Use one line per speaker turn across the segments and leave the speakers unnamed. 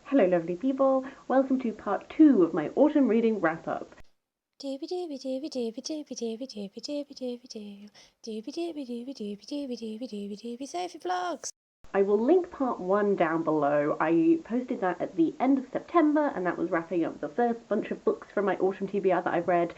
Hello lovely people, welcome to part 2 of my autumn reading wrap-up.
Sophie Vlogs.
I will link part 1 down below. I posted that at the end of September and that was wrapping up the first bunch of books from my autumn TBR that I've read.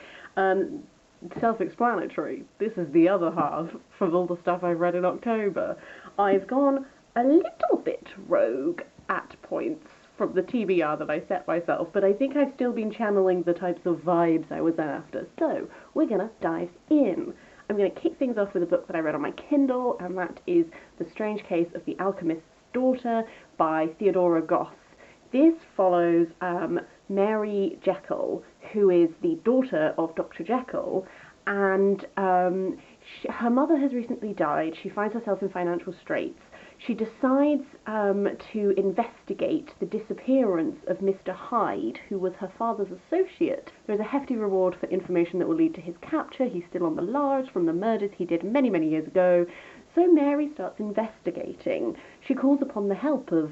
Self-explanatory, this is the other half from all the stuff I've read in October. I've gone a little bit rogue at points from the TBR that I set myself, but I think I've still been channeling the types of vibes I was after, so we're gonna dive in. I'm going to kick things off with a book that I read on my Kindle, and that is The Strange Case of the Alchemist's Daughter by Theodora Goss. This follows Mary Jekyll, who is the daughter of Dr. Jekyll, and her mother has recently died. She finds herself in financial straits. She decides to investigate the disappearance of Mr. Hyde, who was her father's associate. There is a hefty reward for information that will lead to his capture. He's still on the large from the murders he did many, many years ago. So Mary starts investigating. She calls upon the help of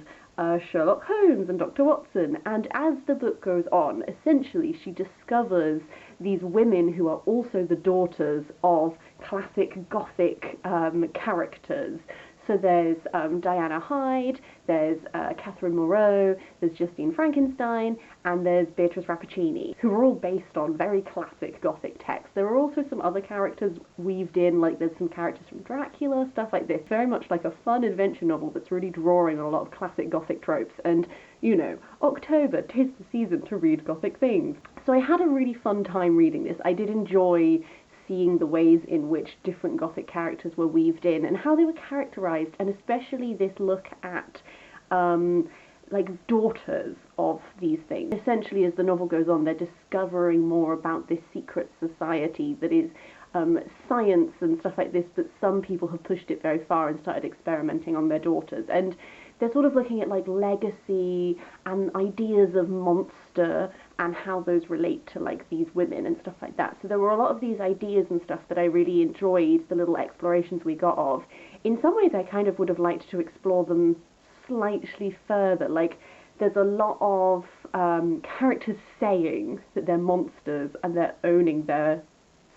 Sherlock Holmes and Dr. Watson, and as the book goes on, essentially she discovers these women who are also the daughters of classic Gothic characters. So there's Diana Hyde, there's Catherine Moreau, there's Justine Frankenstein, and there's Beatrice Rappaccini, who are all based on very classic Gothic texts. There are also some other characters weaved in, like there's some characters from Dracula, stuff like this. Very much like a fun adventure novel that's really drawing on a lot of classic Gothic tropes. And, you know, October, 'tis the season to read Gothic things. So I had a really fun time reading this. I did enjoy seeing the ways in which different Gothic characters were weaved in and how they were characterized, and especially this look at like daughters of these things. Essentially, as the novel goes on, they're discovering more about this secret society that is science and stuff like this, but some people have pushed it very far and started experimenting on their daughters. And they're sort of looking at like legacy and ideas of monster and how those relate to like these women and stuff like that. So there were a lot of these ideas and stuff that I really enjoyed, the little explorations we got of. In some ways I kind of would have liked to explore them slightly further. Like there's a lot of characters saying that they're monsters and they're owning their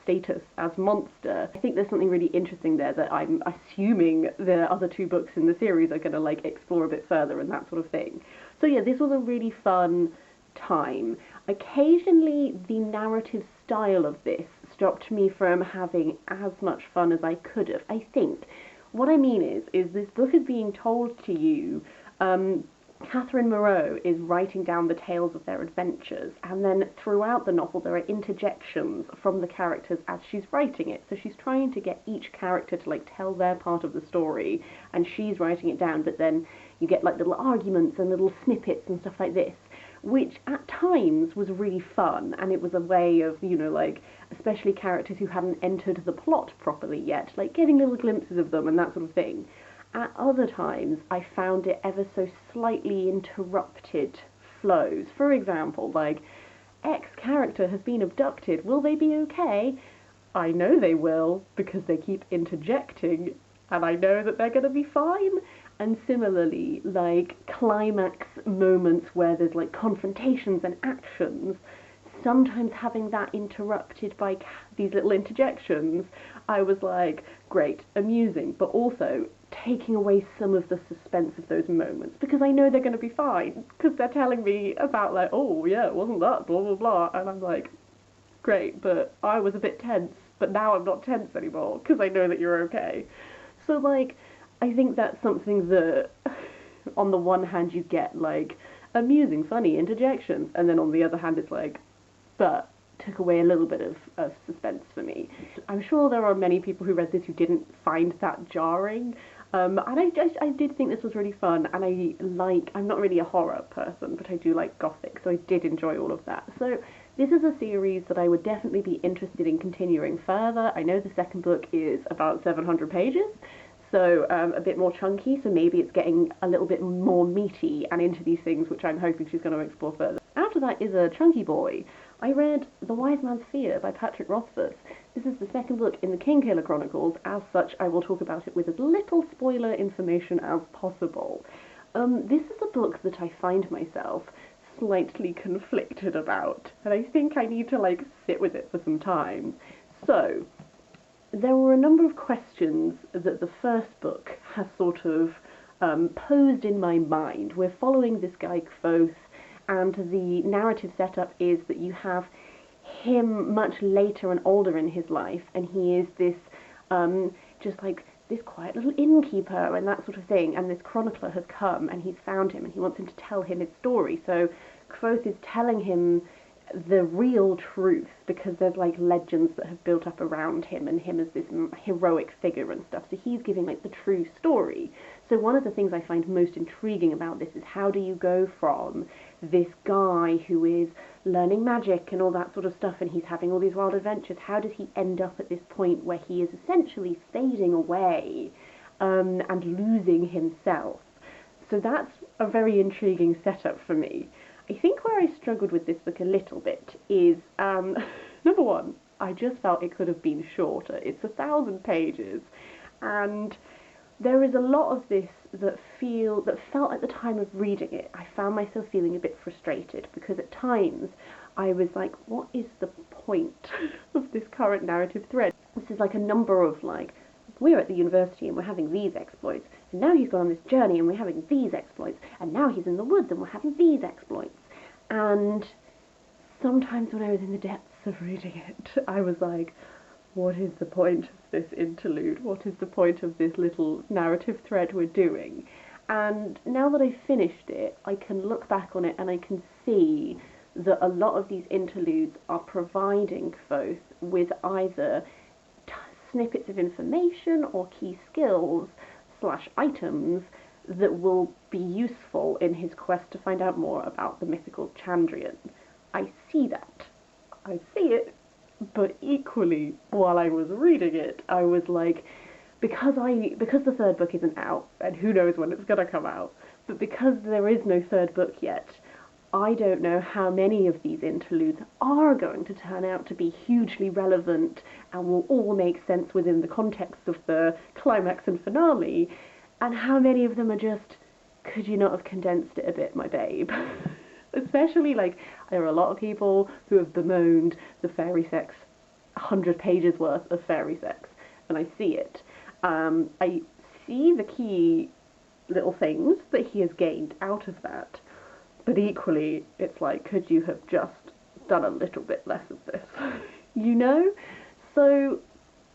status as monster. I think there's something really interesting there that I'm assuming the other two books in the series are going to like explore a bit further and that sort of thing. So yeah, this was a really fun time. Occasionally the narrative style of this stopped me from having as much fun as I could have. I think what I mean is this book is being told to you. Catherine Moreau is writing down the tales of their adventures, and then throughout the novel there are interjections from the characters as she's writing it. So she's trying to get each character to like tell their part of the story, and she's writing it down, but then you get like little arguments and little snippets and stuff like this, which at times was really fun, and it was a way of, you know, like, especially characters who hadn't entered the plot properly yet, like getting little glimpses of them and that sort of thing. At other times, I found it ever so slightly interrupted flows. For example, like, X character has been abducted. Will they be okay? I know they will, because they keep interjecting, and I know that they're going to be fine. And similarly, like, climax moments where there's, like, confrontations and actions, sometimes having that interrupted by these little interjections, I was like, great, amusing, but also taking away some of the suspense of those moments, because I know they're going to be fine, because they're telling me about like, oh yeah, wasn't that blah blah blah, and I'm like, great, but I was a bit tense, but now I'm not tense anymore, because I know that you're okay. So like, I think that's something that on the one hand you get like amusing, funny interjections, and then on the other hand it's like, but took away a little bit of suspense for me. I'm sure there are many people who read this who didn't find that jarring. And I did think this was really fun, and I'm not really a horror person, but I do like Gothic, so I did enjoy all of that. So this is a series that I would definitely be interested in continuing further. I know the second book is about 700 pages, so a bit more chunky, so maybe it's getting a little bit more meaty and into these things, which I'm hoping she's going to explore further. After that is a chunky boy. I read The Wise Man's Fear by Patrick Rothfuss. This is the second book in the Kingkiller Chronicles. As such, I will talk about it with as little spoiler information as possible. This is a book that I find myself slightly conflicted about, and I think I need to like sit with it for some time. So, there were a number of questions that the first book has sort of posed in my mind. We're following this guy Kvothe, and the narrative setup is that you have him much later and older in his life, and he is this just like this quiet little innkeeper and that sort of thing. And this chronicler has come and he's found him and he wants him to tell him his story. So Kvothe is telling him the real truth because there's like legends that have built up around him and him as this heroic figure and stuff. So he's giving like the true story. So one of the things I find most intriguing about this is how do you go from this guy who is learning magic and all that sort of stuff and he's having all these wild adventures, how does he end up at this point where he is essentially fading away and losing himself? So that's a very intriguing setup for me. I think where I struggled with this book a little bit is, number one, I just felt it could have been shorter. It's 1,000 pages, and there is a lot of this that felt at the time of reading it, I found myself feeling a bit frustrated because at times I was like, what is the point of this current narrative thread? This is like a number of like, we're at the university and we're having these exploits, and now he's gone on this journey and we're having these exploits, and now he's in the woods and we're having these exploits. And sometimes when I was in the depths of reading it, I was like, what is the point of this interlude? What is the point of this little narrative thread we're doing? And now that I've finished it, I can look back on it and I can see that a lot of these interludes are providing Kvothe with either snippets of information or key skills / items that will be useful in his quest to find out more about the mythical Chandrian. I see that. I see it, but equally, while I was reading it, I was like, because the third book isn't out, and who knows when it's gonna come out, but because there is no third book yet, I don't know how many of these interludes are going to turn out to be hugely relevant and will all make sense within the context of the climax and finale, and how many of them are just, could you not have condensed it a bit, my babe? Especially, like, there are a lot of people who have bemoaned the fairy sex, 100 pages worth of fairy sex, and I see it. I see the key little things that he has gained out of that, but equally, it's like, could you have just done a little bit less of this? You know? So,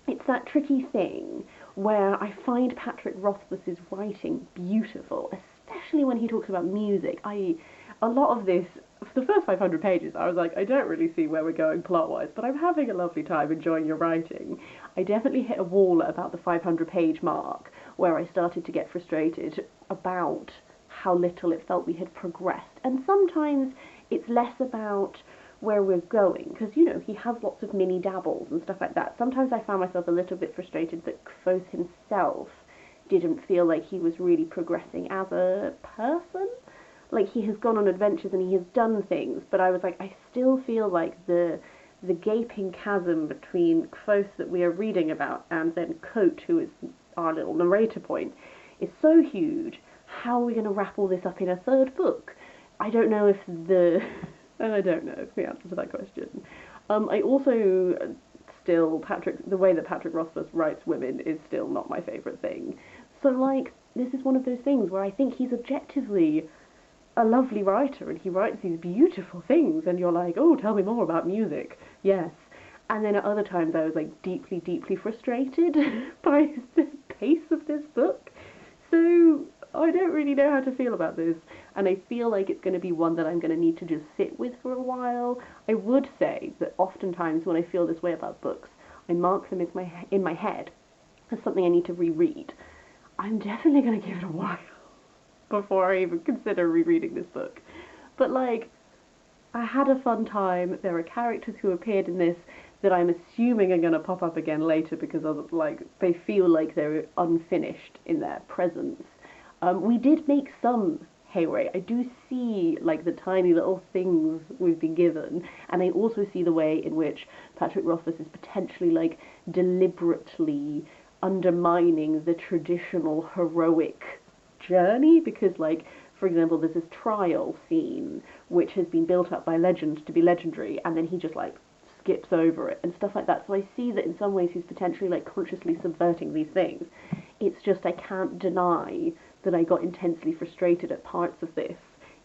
it's that tricky thing where I find Patrick Rothfuss's writing beautiful, especially when he talks about music. A lot of this, for the first 500 pages, I was like, I don't really see where we're going plot-wise, but I'm having a lovely time enjoying your writing. I definitely hit a wall at about the 500-page mark, where I started to get frustrated about how little it felt we had progressed. And sometimes it's less about where we're going, because, you know, he has lots of mini dabbles and stuff like that. Sometimes I found myself a little bit frustrated that Kvothe himself didn't feel like he was really progressing as a person. Like, he has gone on adventures and he has done things, but I was like, I still feel like the gaping chasm between Kvothe that we are reading about and then Kote, who is our little narrator point, is so huge. How are we going to wrap all this up in a third book? I don't know if the answer to that question. I also still, the way that Patrick Rothfuss writes women is still not my favourite thing. So, like, this is one of those things where I think he's objectively a lovely writer and he writes these beautiful things and you're like, oh, tell me more about music. Yes. And then at other times I was like deeply, deeply frustrated by the pace of this book. So I don't really know how to feel about this, and I feel like it's going to be one that I'm going to need to just sit with for a while. I would say that oftentimes when I feel this way about books, I mark them in my head as something I need to reread. I'm definitely going to give it a while before I even consider rereading this book. But, like, I had a fun time. There are characters who appeared in this that I'm assuming are going to pop up again later because of, like, they feel like they're unfinished in their presence. We did make some headway. I do see, like, the tiny little things we've been given, and I also see the way in which Patrick Rothfuss is potentially, like, deliberately undermining the traditional heroic journey, because, like, for example, there's this trial scene which has been built up by legend to be legendary, and then he just, like, skips over it and stuff like that. So I see that in some ways he's potentially, like, consciously subverting these things. It's just I can't deny that I got intensely frustrated at parts of this.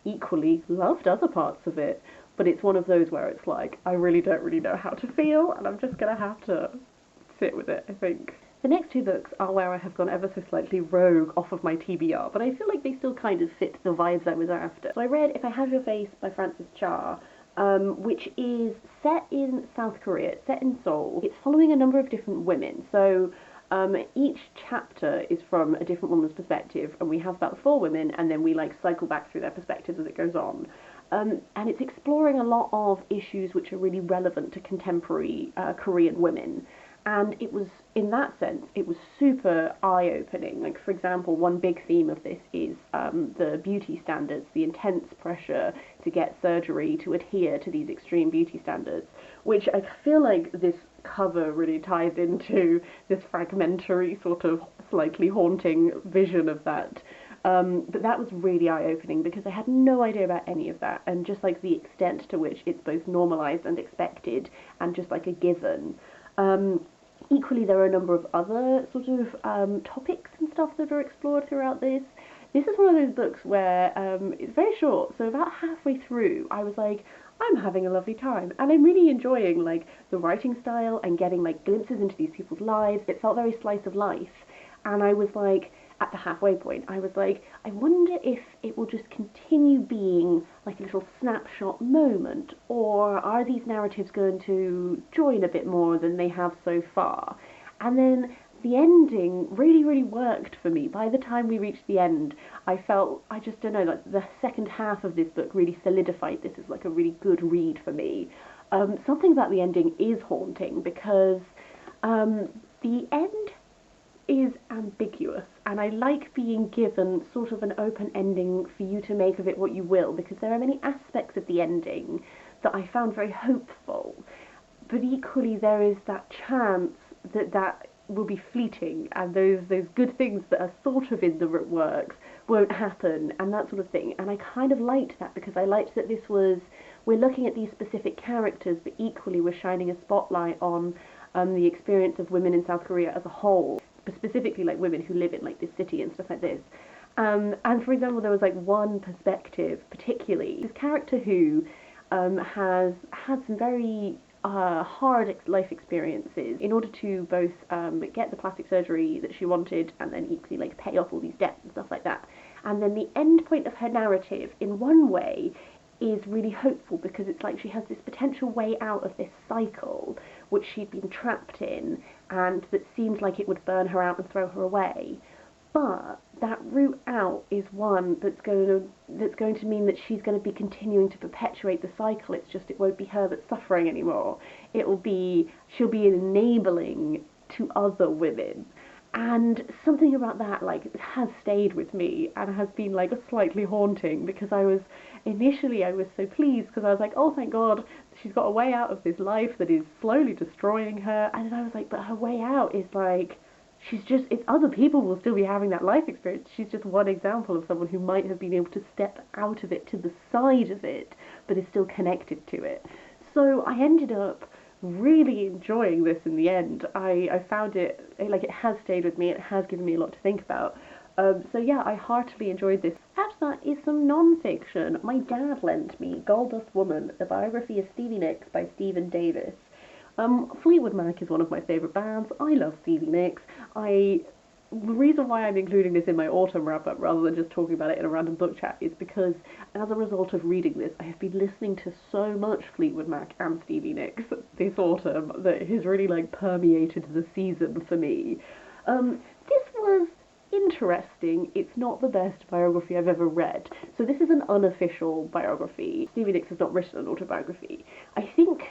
Equally, loved other parts of it. But it's one of those where it's like, I really don't really know how to feel, and I'm just going to have to sit with it, I think. The next two books are where I have gone ever so slightly rogue off of my TBR, but I feel like they still kind of fit the vibes I was after. So I read If I Have Your Face by Frances Cha, which is set in South Korea. It's set in Seoul. It's following a number of different women. So each chapter is from a different woman's perspective, and we have about 4 women, and then we like cycle back through their perspectives as it goes on. And it's exploring a lot of issues which are really relevant to contemporary Korean women. And it was, in that sense, it was super eye-opening. Like, for example, one big theme of this is the beauty standards, the intense pressure to get surgery, to adhere to these extreme beauty standards, which I feel like this cover really ties into this fragmentary, sort of slightly haunting vision of that. But that was really eye-opening because I had no idea about any of that, and just like the extent to which it's both normalised and expected and just like a given. Equally, there are a number of other sort of topics and stuff that are explored throughout this. This is one of those books where it's very short, so about halfway through I was like, I'm having a lovely time, and I'm really enjoying like the writing style and getting like glimpses into these people's lives. It felt very slice of life, and I was like, at the halfway point, I was like, I wonder if it will just continue being like a little snapshot moment, or are these narratives going to join a bit more than they have so far? And then the ending really, really worked for me. By the time we reached the end, I felt, I just don't know, like the second half of this book really solidified this as like a really good read for me. Something about the ending is haunting because the end is ambiguous, and I like being given sort of an open ending for you to make of it what you will, because there are many aspects of the ending that I found very hopeful, but equally there is that chance that that will be fleeting, and those good things that are sort of in the works won't happen, and that sort of thing. And I kind of liked that, because I liked that this was, we're looking at these specific characters, but equally we're shining a spotlight on the experience of women in South Korea as a whole, specifically like women who live in like this city and stuff like this. And for example, there was like one perspective particularly, this character who has had some very hard life experiences in order to both get the plastic surgery that she wanted and then equally like pay off all these debts and stuff like that. And then the end point of her narrative, in one way, is really hopeful, because it's like she has this potential way out of this cycle which she'd been trapped in, and that seemed like it would burn her out and throw her away. But that route out is one that's going to mean that she's going to be continuing to perpetuate the cycle. It's just, it won't be her that's suffering anymore. She'll be enabling to other women. And something about that, like, has stayed with me and has been, like, slightly haunting, because initially I was so pleased, because I was like, oh, thank God, she's got a way out of this life that is slowly destroying her. And then I was like, but her way out is, like, it's other people will still be having that life experience. She's just one example of someone who might have been able to step out of it to the side of it, but is still connected to it. So I ended up really enjoying this in the end. I found it, like, it has stayed with me, it has given me a lot to think about. So yeah, I heartily enjoyed this. After that is some non-fiction. My dad lent me Goldust Woman, a biography of Stevie Nicks by Stephen Davis. Fleetwood Mac is one of my favourite bands. I love Stevie Nicks. The reason why I'm including this in my autumn wrap-up rather than just talking about it in a random book chat is because, as a result of reading this, I have been listening to so much Fleetwood Mac and Stevie Nicks this autumn that it has really, like, permeated the season for me. This was interesting. It's not the best biography I've ever read. So this is an unofficial biography. Stevie Nicks has not written an autobiography. I think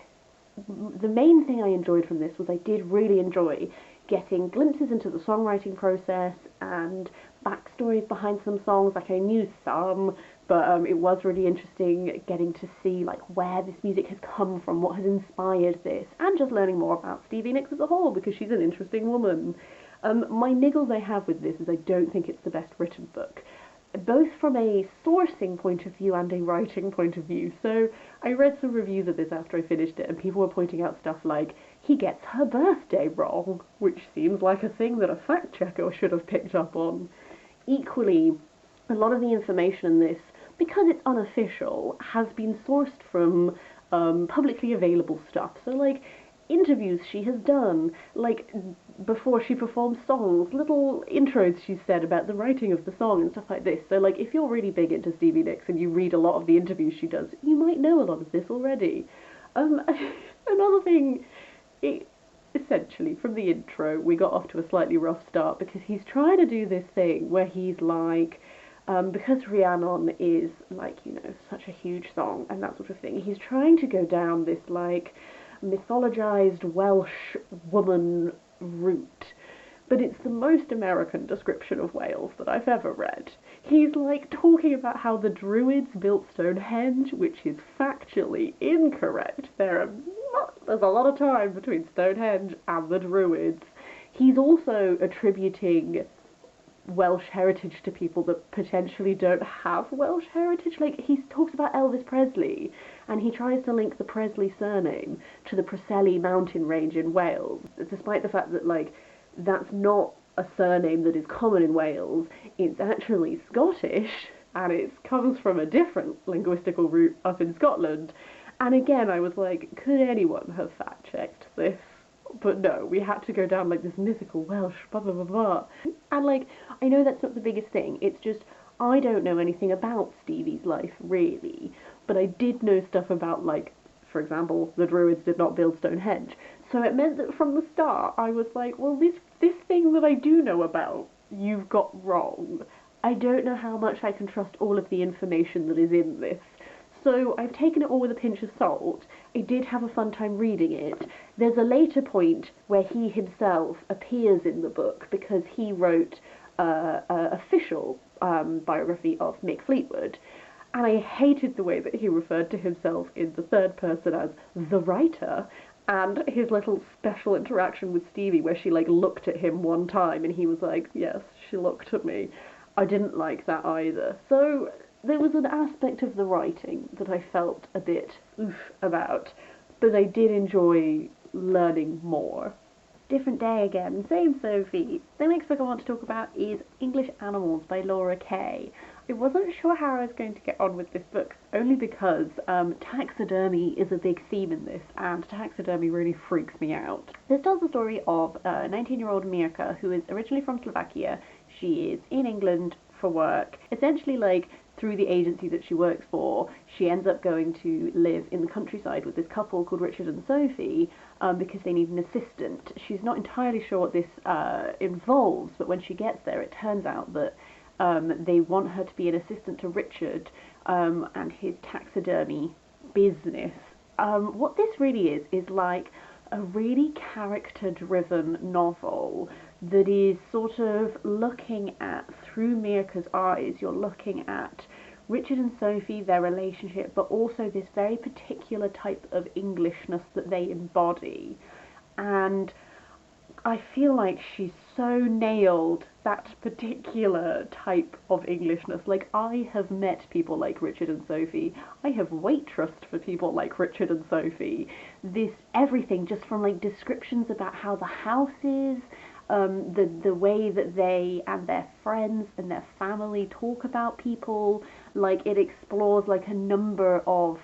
the main thing I enjoyed from this was I did really enjoy getting glimpses into the songwriting process and backstories behind some songs. Like, I knew some, but it was really interesting getting to see like where this music has come from, what has inspired this, and just learning more about Stevie Nicks as a whole, because she's an interesting woman. My niggles I have with this is I don't think it's the best written book, both from a sourcing point of view and a writing point of view. So I read some reviews of this after I finished it, and people were pointing out stuff like, he gets her birthday wrong, which seems like a thing that a fact checker should have picked up on. Equally, a lot of the information in this, because it's unofficial, has been sourced from publicly available stuff. So, like, interviews she has done, like, before she performs songs, little intros she's said about the writing of the song and stuff like this. So, like, if you're really big into Stevie Nicks and you read a lot of the interviews she does, you might know a lot of this already. Another thing, essentially, from the intro, we got off to a slightly rough start because he's trying to do this thing where he's like, because Rhiannon is, like, you know, such a huge song and that sort of thing, he's trying to go down this, like, mythologized Welsh woman route. But it's the most American description of Wales that I've ever read. He's, like, talking about how the Druids built Stonehenge, which is factually incorrect. There's a lot of time between Stonehenge and the Druids. He's also attributing Welsh heritage to people that potentially don't have Welsh heritage. Like, he talks about Elvis Presley, and he tries to link the Presley surname to the Preseli mountain range in Wales, despite the fact that, like, that's not a surname that is common in Wales. It's actually Scottish, and it comes from a different linguistical root up in Scotland. And again, I was like, could anyone have fact-checked this? But no, we had to go down, like, this mythical Welsh blah blah blah blah. And, like, I know that's not the biggest thing, it's just, I don't know anything about Stevie's life, really, but I did know stuff about, like, for example, the Druids did not build Stonehenge. So it meant that from the start, I was like, well, this thing that I do know about, you've got wrong. I don't know how much I can trust all of the information that is in this. So I've taken it all with a pinch of salt. I did have a fun time reading it. There's a later point where he himself appears in the book because he wrote an official biography of Mick Fleetwood. And I hated the way that he referred to himself in the third person as the writer, and his little special interaction with Stevie where she, like, looked at him one time and he was like, yes, she looked at me. I didn't like that either. So there was an aspect of the writing that I felt a bit oof about, but I did enjoy learning more. Different day again, same Sophie. The next book I want to talk about is English Animals by Laura Kaye. I wasn't sure how I was going to get on with this book, only because taxidermy is a big theme in this, and taxidermy really freaks me out. This tells the story of a 19-year-old Mirka who is originally from Slovakia. She is in England for work. Essentially, like, through the agency that she works for, she ends up going to live in the countryside with this couple called Richard and Sophie because they need an assistant. She's not entirely sure what this involves, but when she gets there, it turns out that they want her to be an assistant to Richard and his taxidermy business. What this really is like a really character-driven novel that is sort of looking at, through Mirka's eyes, you're looking at Richard and Sophie, their relationship, but also this very particular type of Englishness that they embody. And I feel like she's so nailed that particular type of Englishness. Like, I have met people like Richard and Sophie. I have waitressed for people like Richard and Sophie. This everything, just from, like, descriptions about how the house is, the way that they and their friends and their family talk about people. Like, it explores, like, a number of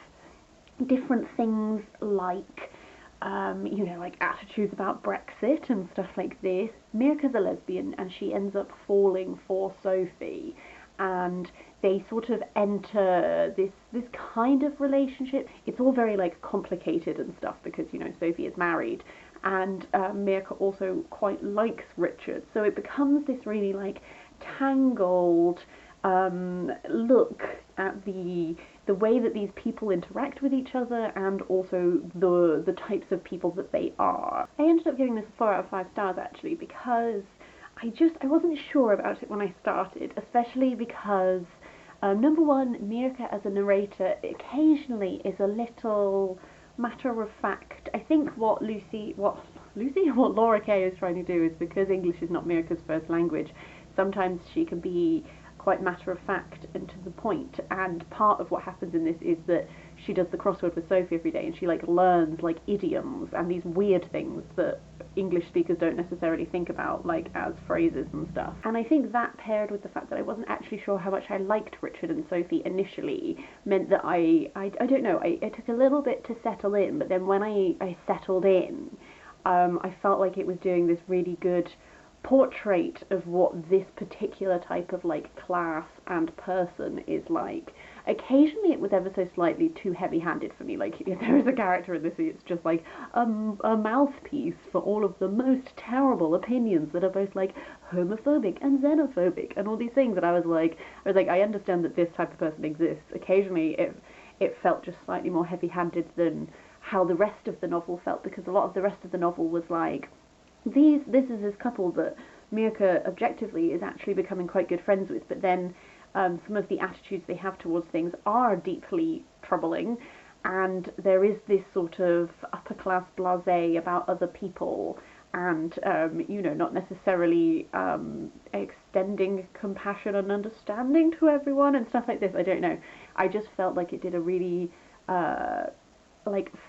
different things, like you know, like attitudes about Brexit and stuff like this. Mirka's a lesbian and she ends up falling for Sophie, and they sort of enter this kind of relationship. It's all very, like, complicated and stuff because, you know, Sophie is married, and Mirka also quite likes Richard, so it becomes this really, like, tangled look at the way that these people interact with each other, and also the types of people that they are. I ended up giving this a 4 out of 5 stars, actually, because I wasn't sure about it when I started, especially because number one, Mirka as a narrator occasionally is a little matter of fact. I think what Lucy, what Laura Kay is trying to do is, because English is not Mira's first language, sometimes she can be quite matter of fact and to the point. And part of what happens in this is that she does the crossword with Sophie every day, and she like learns like idioms and these weird things that English speakers don't necessarily think about, like as phrases and stuff. And I think that, paired with the fact that I wasn't actually sure how much I liked Richard and Sophie initially, meant that I don't know, it took a little bit to settle in, but then when I settled in, I felt like it was doing this really good portrait of what this particular type of like class and person is like. Occasionally it was ever so slightly too heavy-handed for me. Like, there is a character in this, it's just like a mouthpiece for all of the most terrible opinions that are both like homophobic and xenophobic and all these things. And I was like, I understand that this type of person exists. Occasionally it felt just slightly more heavy-handed than how the rest of the novel felt, because a lot of the rest of the novel was like, this is this couple that Mira objectively is actually becoming quite good friends with, but then some of the attitudes they have towards things are deeply troubling, and there is this sort of upper class blasé about other people, and not necessarily extending compassion and understanding to everyone and stuff like this. I don't know. I just felt like it did a really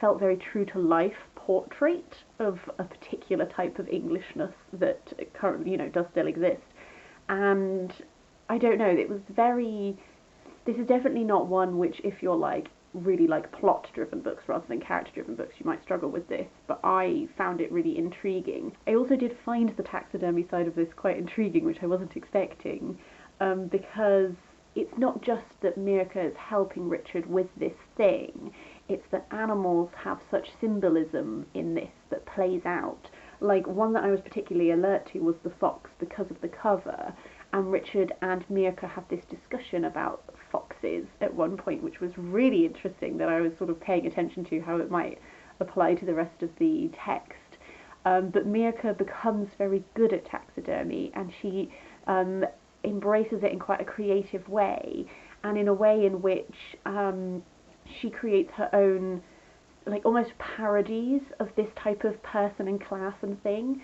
felt very true to life portrait of a particular type of Englishness that currently, does still exist. And I don't know, it was this is definitely not one which, if you're like really like plot driven books rather than character driven books, you might struggle with this, but I found it really intriguing. I also did find the taxidermy side of this quite intriguing, which I wasn't expecting, because it's not just that Mira is helping Richard with this thing, it's that animals have such symbolism in this that plays out. Like, one that I was particularly alert to was the fox, because of the cover, and Richard and Mira have this discussion about foxes at one point, which was really interesting, that I was sort of paying attention to how it might apply to the rest of the text. But Mira becomes very good at taxidermy, and she embraces it in quite a creative way, and in a way in which she creates her own, like, almost parodies of this type of person and class and thing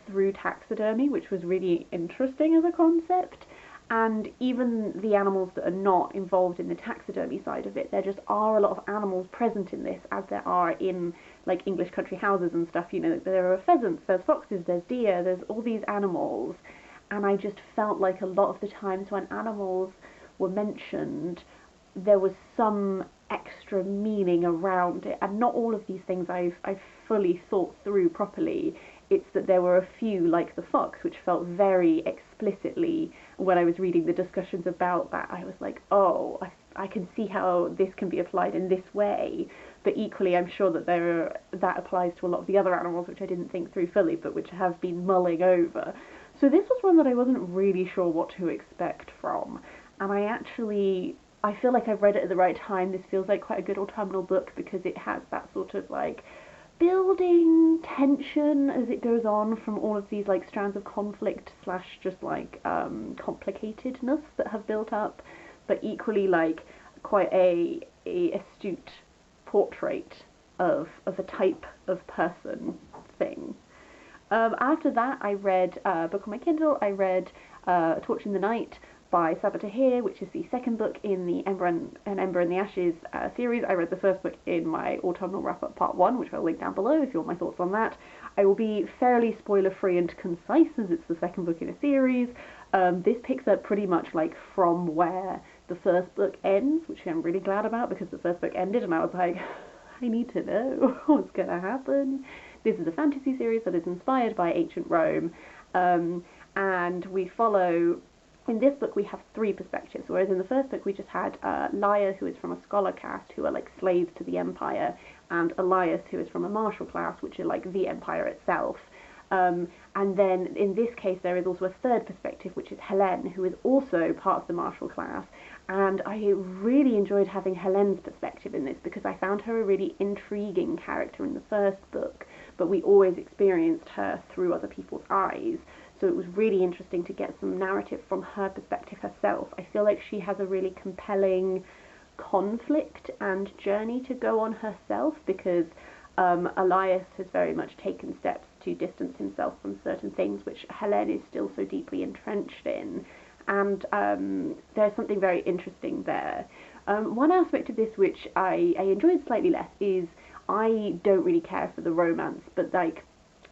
through taxidermy, which was really interesting as a concept. And even the animals that are not involved in the taxidermy side of it, there just are a lot of animals present in this, as there are in like English country houses and stuff. There are pheasants, there's foxes, there's deer, there's all these animals, and I just felt like a lot of the times when animals were mentioned, there was some extra meaning around it, and not all of these things I've fully thought through properly. It's that there were a few, like the fox, which felt very explicitly, when I was reading the discussions about that, I was like, oh, I can see how this can be applied in this way, but equally I'm sure that that applies to a lot of the other animals which I didn't think through fully, but which I have been mulling over. So this was one that I wasn't really sure what to expect from, and I feel like I've read it at the right time. This feels like quite a good autumnal book, because it has that sort of like building tension as it goes on from all of these like strands of conflict slash just like complicatedness that have built up, but equally like quite a astute portrait of a type of person thing. After that, I read a book on my Kindle. I read A Torch in the Night by Sabaa Tahir, which is the second book in the Ember and the Ashes series. I read the first book in my autumnal wrap-up part 1, which I'll link down below if you want my thoughts on that. I will be fairly spoiler-free and concise, as it's the second book in a series. This picks up pretty much like from where the first book ends, which I'm really glad about, because the first book ended and I was like, I need to know what's going to happen. This is a fantasy series that is inspired by ancient Rome, and we follow... In this book, we have 3 perspectives, whereas in the first book we just had Laia, who is from a scholar caste, who are like slaves to the empire, and Elias, who is from a martial class, which are like the empire itself. And then in this case, there is also a third perspective, which is Helene, who is also part of the martial class. And I really enjoyed having Helene's perspective in this, because I found her a really intriguing character in the first book, but we always experienced her through other people's eyes. So it was really interesting to get some narrative from her perspective herself. I feel like she has a really compelling conflict and journey to go on herself, because Elias has very much taken steps to distance himself from certain things which Helene is still so deeply entrenched in. And there's something very interesting there. One aspect of this which I enjoyed slightly less is I don't really care for the romance, but like,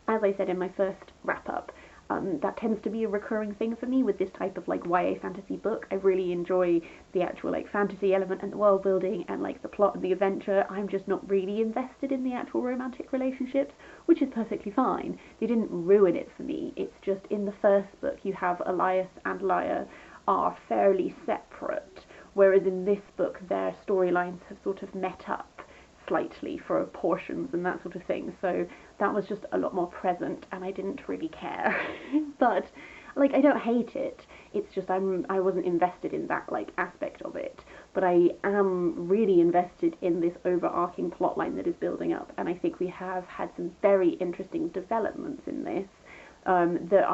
as I said in my first wrap-up, that tends to be a recurring thing for me with this type of like YA fantasy book. I really enjoy the actual like fantasy element and the world building and like the plot and the adventure. I'm just not really invested in the actual romantic relationships, which is perfectly fine. They didn't ruin it for me. It's just in the first book you have Elias and Lyra are fairly separate, whereas in this book their storylines have sort of met up slightly for portions and that sort of thing, so that was just a lot more present and I didn't really care. But like, I don't hate it, it's just I wasn't invested in that like aspect of it, but I am really invested in this overarching plotline that is building up, and I think we have had some very interesting developments in this, that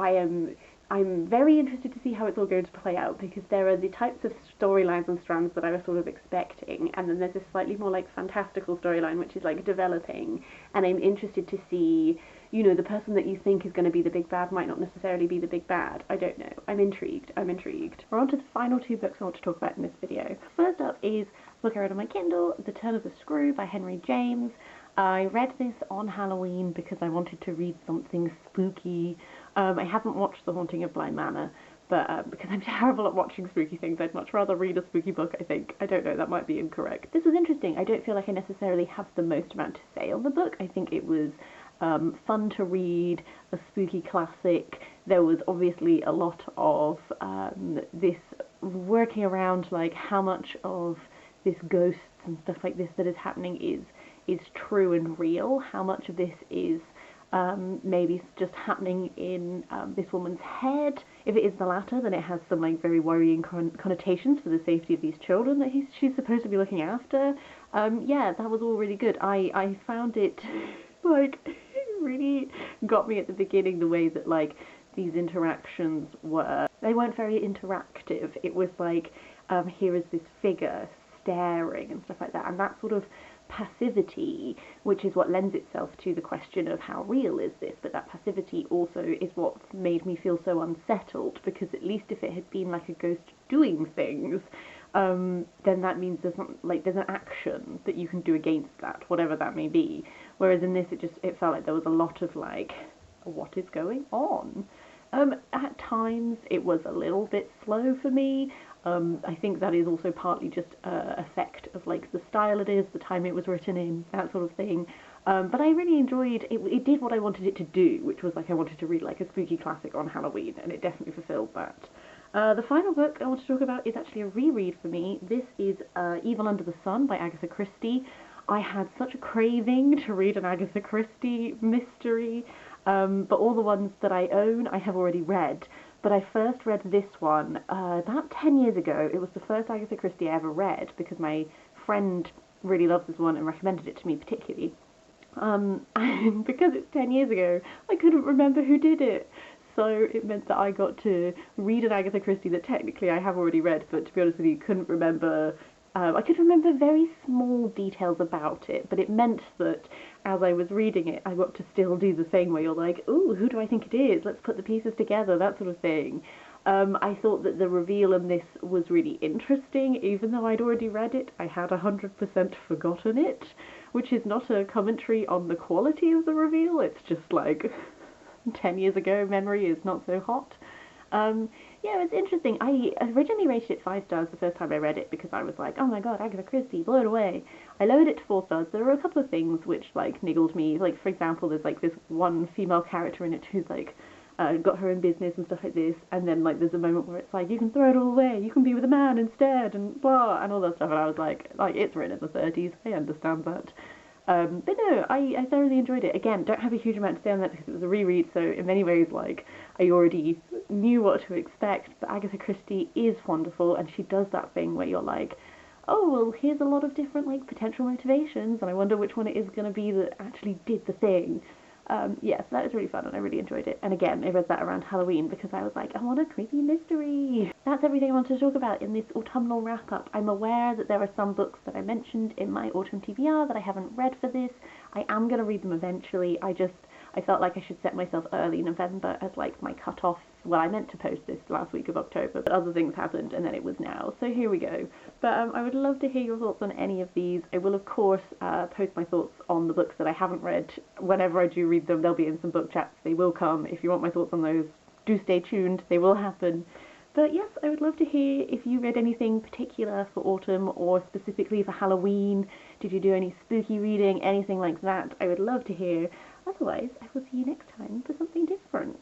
I'm very interested to see how it's all going to play out, because there are the types of storylines and strands that I was sort of expecting, and then there's this slightly more like fantastical storyline which is like developing, and I'm interested to see, you know, the person that you think is going to be the big bad might not necessarily be the big bad. I don't know. I'm intrigued. We're on to the final two books I want to talk about in this video. First up is the book I read on my Kindle, The Turn of the Screw by Henry James. I read this on Halloween because I wanted to read something spooky. I haven't watched The Haunting of Bly Manor, but because I'm terrible at watching spooky things, I'd much rather read a spooky book, I think. I don't know, that might be incorrect. This was interesting. I don't feel like I necessarily have the most amount to say on the book. I think it was fun to read, a spooky classic. There was obviously a lot of this working around like how much of this ghosts and stuff like this that is happening is true and real, how much of this is maybe just happening in this woman's head. If it is the latter, then it has some like very worrying connotations for the safety of these children that she's supposed to be looking after. Yeah, that was all really good. I found it like, it really got me at the beginning, the way that like these interactions were. They weren't very interactive. It was like, here is this figure staring and stuff like that, and that sort of passivity, which is what lends itself to the question of how real is this, but that passivity also is what made me feel so unsettled, because at least if it had been like a ghost doing things, then that means there's an action that you can do against that, whatever that may be. Whereas in this, it felt like there was a lot of like, what is going on? At times it was a little bit slow for me. I think that is also partly just effect of like the style it is, the time it was written in, that sort of thing. But I really enjoyed it. It did what I wanted it to do, which was like I wanted to read like a spooky classic on Halloween, and it definitely fulfilled that. The final book I want to talk about is actually a reread for me. This is Evil Under the Sun by Agatha Christie. I had such a craving to read an Agatha Christie mystery, but all the ones that I own I have already read. But I first read this one about 10 years ago. It was the first Agatha Christie I ever read, because my friend really loves this one and recommended it to me particularly. And because it's 10 years ago, I couldn't remember who did it. So it meant that I got to read an Agatha Christie that technically I have already read, but to be honest with you, couldn't remember. I could remember very small details about it, but it meant that as I was reading it, I got to still do the thing where you're like, ooh, who do I think it is? Let's put the pieces together, that sort of thing. I thought that the reveal in this was really interesting. Even though I'd already read it, I had 100% forgotten it, which is not a commentary on the quality of the reveal. It's just like 10 years ago, memory is not so hot. Yeah, it's interesting. I originally rated it 5 stars the first time I read it, because I was like, oh my god, Agatha Christie, blown away. I lowered it to 4 stars. There were a couple of things which like niggled me. Like, for example, there's like this one female character in it who's like got her own business and stuff like this, and then like there's a moment where it's like, you can throw it all away, you can be with a man instead, and blah, and all that stuff, and I was like it's written in the 30s, I understand that. But no, I thoroughly enjoyed it. Again, don't have a huge amount to say on that because it was a reread, so in many ways, like, I already knew what to expect, but Agatha Christie is wonderful, and she does that thing where you're like, oh, well, here's a lot of different, like, potential motivations, and I wonder which one it is going to be that actually did the thing. Yeah, so that was really fun, and I really enjoyed it. And again, I read that around Halloween because I was like, I want a creepy mystery. That's everything I wanted to talk about in this autumnal wrap-up. I'm aware that there are some books that I mentioned in my autumn TBR that I haven't read for this. I am going to read them eventually. I felt like I should set myself early November as like my cut-off. Well, I meant to post this last week of October, but other things happened and then it was now. So here we go. But I would love to hear your thoughts on any of these. I will, of course, post my thoughts on the books that I haven't read. Whenever I do read them, they'll be in some book chats. They will come. If you want my thoughts on those, do stay tuned. They will happen. But yes, I would love to hear if you read anything particular for autumn or specifically for Halloween. Did you do any spooky reading, anything like that? I would love to hear. Otherwise, I will see you next time for something different.